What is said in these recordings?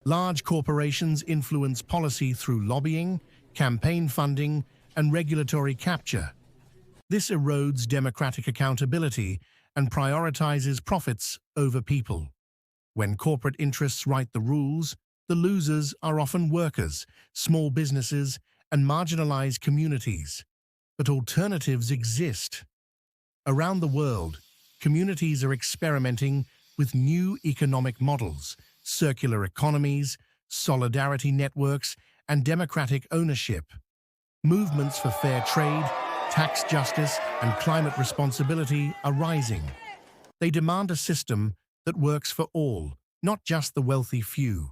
Large corporations influence policy through lobbying, campaign funding, and regulatory capture. This erodes democratic accountability and prioritizes profits over people. When corporate interests write the rules, the losers are often workers, small businesses, and marginalized communities. But alternatives exist. Around the world, communities are experimenting with new economic models, circular economies, solidarity networks, and democratic ownership. Movements for fair trade, tax justice, and climate responsibility are rising. They demand a system that works for all, not just the wealthy few.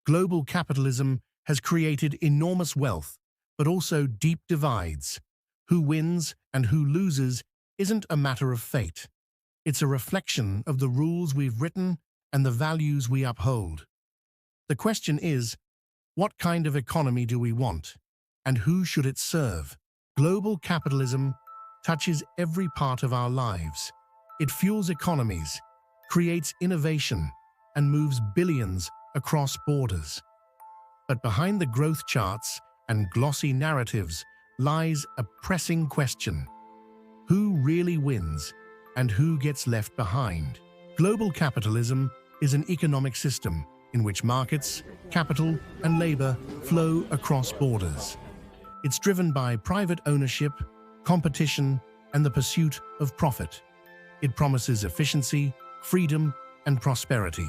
Global capitalism has created enormous wealth, but also deep divides. Who wins and who loses isn't a matter of fate. It's a reflection of the rules we've written and the values we uphold. The question is, what kind of economy do we want, and who should it serve? Global capitalism touches every part of our lives. It fuels economies, creates innovation, and moves billions across borders. But behind the growth charts and glossy narratives lies a pressing question. Who really wins and who gets left behind? Global capitalism is an economic system in which markets, capital, and labor flow across borders. It's driven by private ownership, competition, and the pursuit of profit. It promises efficiency, freedom, and prosperity.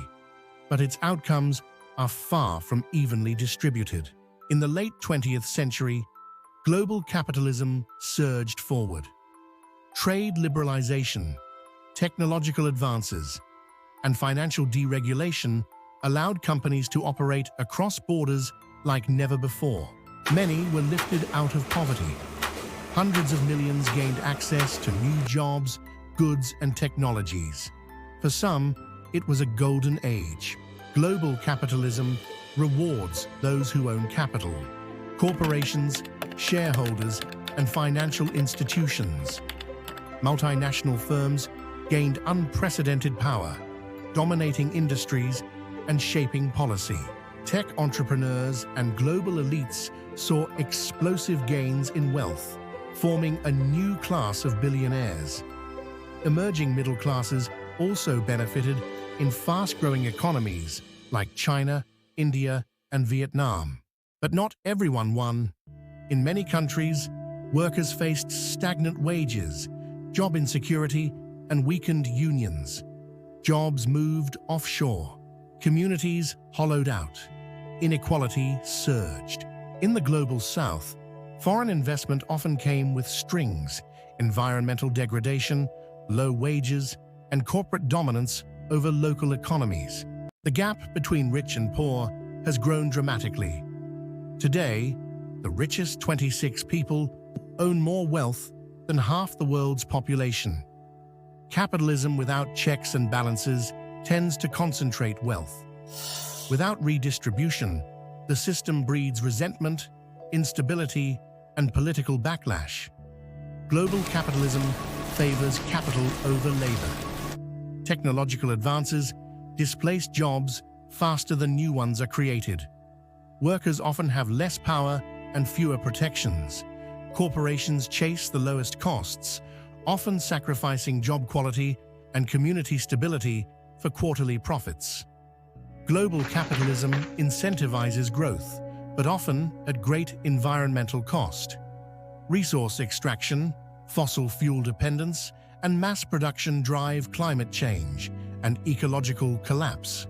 But its outcomes are far from evenly distributed. In the late 20th century, global capitalism surged forward. Trade liberalization, technological advances, and financial deregulation allowed companies to operate across borders like never before. Many were lifted out of poverty. Hundreds of millions gained access to new jobs, goods, and technologies. For some, it was a golden age. Global capitalism rewards those who own capital: corporations, shareholders, and financial institutions. Multinational firms gained unprecedented power, dominating industries and shaping policy. Tech entrepreneurs and global elites saw explosive gains in wealth, forming a new class of billionaires. Emerging middle classes also benefited in fast-growing economies like China, India, and Vietnam. But not everyone won. In many countries, workers faced stagnant wages, job insecurity, and weakened unions. Jobs moved offshore. Communities hollowed out. Inequality surged. In the global south, foreign investment often came with strings: environmental degradation, low wages, and corporate dominance over local economies. The gap between rich and poor has grown dramatically. Today, the richest 26 people own more wealth than half the world's population. Capitalism without checks and balances tends to concentrate wealth. Without redistribution, the system breeds resentment, instability, and political backlash. Global capitalism favors capital over labor. Technological advances displace jobs faster than new ones are created. Workers often have less power and fewer protections. Corporations chase the lowest costs, often sacrificing job quality and community stability for quarterly profits. Global capitalism incentivizes growth, but often at great environmental cost. Resource extraction, fossil fuel dependence, and mass production drive climate change and ecological collapse.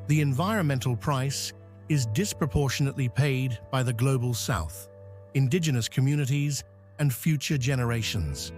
The environmental price is disproportionately paid by the global south, indigenous communities, and future generations.